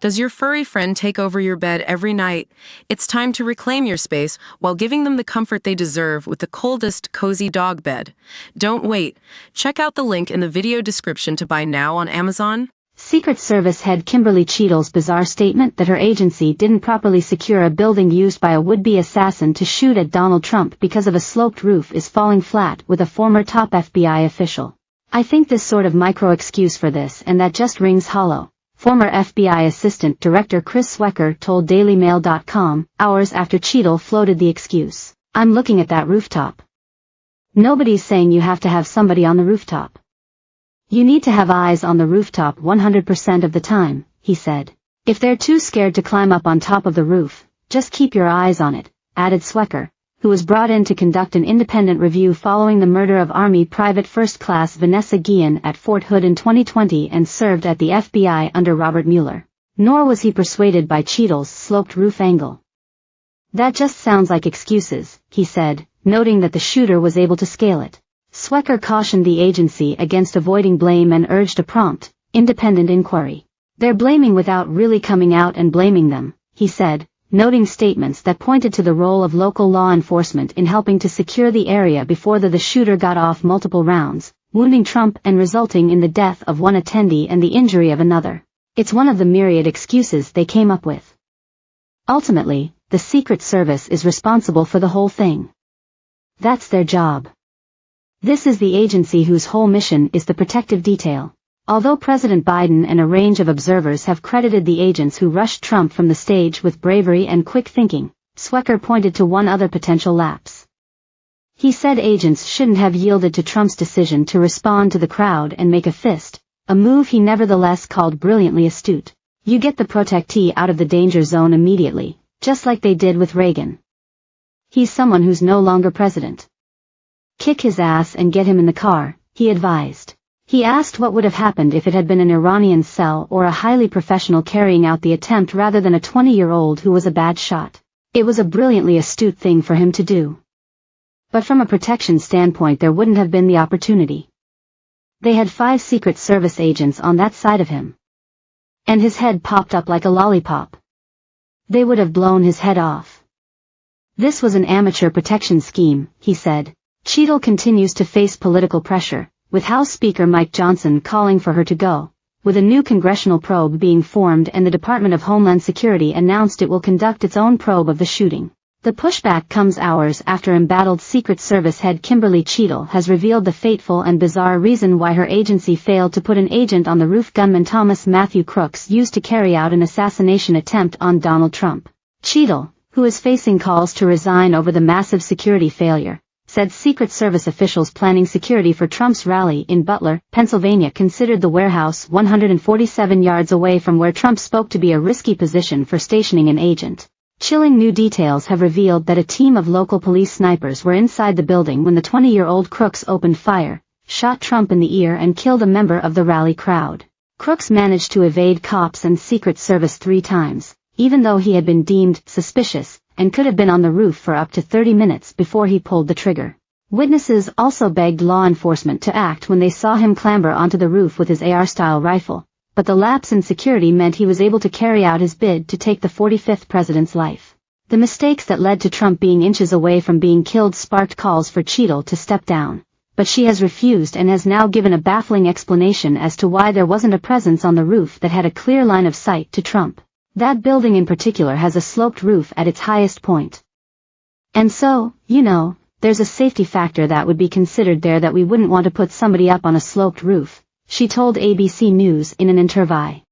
Does your furry friend take over your bed every night? It's time to reclaim your space while giving them the comfort they deserve with the coldest, cozy dog bed. Don't wait. Check out the link in the video description to buy now on Amazon. Secret Service head Kimberly Cheadle's bizarre statement that her agency didn't properly secure a building used by a would-be assassin to shoot at Donald Trump because of a sloped roof is falling flat with a former top FBI official. "I think this sort of micro-excuse for this and that just rings hollow," former FBI Assistant Director Chris Swecker told DailyMail.com, hours after Cheadle floated the excuse. "I'm looking at that rooftop. Nobody's saying you have to have somebody on the rooftop. You need to have eyes on the rooftop 100% of the time," he said. "If they're too scared to climb up on top of the roof, just keep your eyes on it," added Swecker, who was brought in to conduct an independent review following the murder of Army Private First Class Vanessa Guillen at Fort Hood in 2020 and served at the FBI under Robert Mueller. Nor was he persuaded by Cheadle's sloped roof angle. "That just sounds like excuses," he said, noting that the shooter was able to scale it. Swecker cautioned the agency against avoiding blame and urged a prompt, independent inquiry. "They're blaming without really coming out and blaming them," he said, noting statements that pointed to the role of local law enforcement in helping to secure the area before the shooter got off multiple rounds, wounding Trump and resulting in the death of one attendee and the injury of another. "It's one of the myriad excuses they came up with. Ultimately, the Secret Service is responsible for the whole thing. That's their job. This is the agency whose whole mission is the protective detail." Although President Biden and a range of observers have credited the agents who rushed Trump from the stage with bravery and quick thinking, Swecker pointed to one other potential lapse. He said agents shouldn't have yielded to Trump's decision to respond to the crowd and make a fist, a move he nevertheless called brilliantly astute. "You get the protectee out of the danger zone immediately, just like they did with Reagan. He's someone who's no longer president. Kick his ass and get him in the car," he advised. He asked what would have happened if it had been an Iranian cell or a highly professional carrying out the attempt rather than a 20-year-old who was a bad shot. It was a brilliantly astute thing for him to do. But from a protection standpoint there wouldn't have been the opportunity. They had 5 Secret Service agents on that side of him. And his head popped up like a lollipop. They would have blown his head off. "This was an amateur protection scheme," he said. Cheadle continues to face political pressure, with House Speaker Mike Johnson calling for her to go, with a new congressional probe being formed and the Department of Homeland Security announced it will conduct its own probe of the shooting. The pushback comes hours after embattled Secret Service head Kimberly Cheadle has revealed the fateful and bizarre reason why her agency failed to put an agent on the roof gunman Thomas Matthew Crooks used to carry out an assassination attempt on Donald Trump. Cheadle, who is facing calls to resign over the massive security failure, said Secret Service officials planning security for Trump's rally in Butler, Pennsylvania considered the warehouse 147 yards away from where Trump spoke to be a risky position for stationing an agent. Chilling new details have revealed that a team of local police snipers were inside the building when the 20-year-old Crooks opened fire, shot Trump in the ear and killed a member of the rally crowd. Crooks managed to evade cops and Secret Service 3 times, even though he had been deemed suspicious, and could have been on the roof for up to 30 minutes before he pulled the trigger. Witnesses also begged law enforcement to act when they saw him clamber onto the roof with his AR-style rifle, but the lapse in security meant he was able to carry out his bid to take the 45th president's life. The mistakes that led to Trump being inches away from being killed sparked calls for Cheadle to step down, but she has refused and has now given a baffling explanation as to why there wasn't a presence on the roof that had a clear line of sight to Trump. That building in particular has a sloped roof at its highest point. And so, there's a safety factor that would be considered there that we wouldn't want to put somebody up on a sloped roof, she told ABC News in an interview.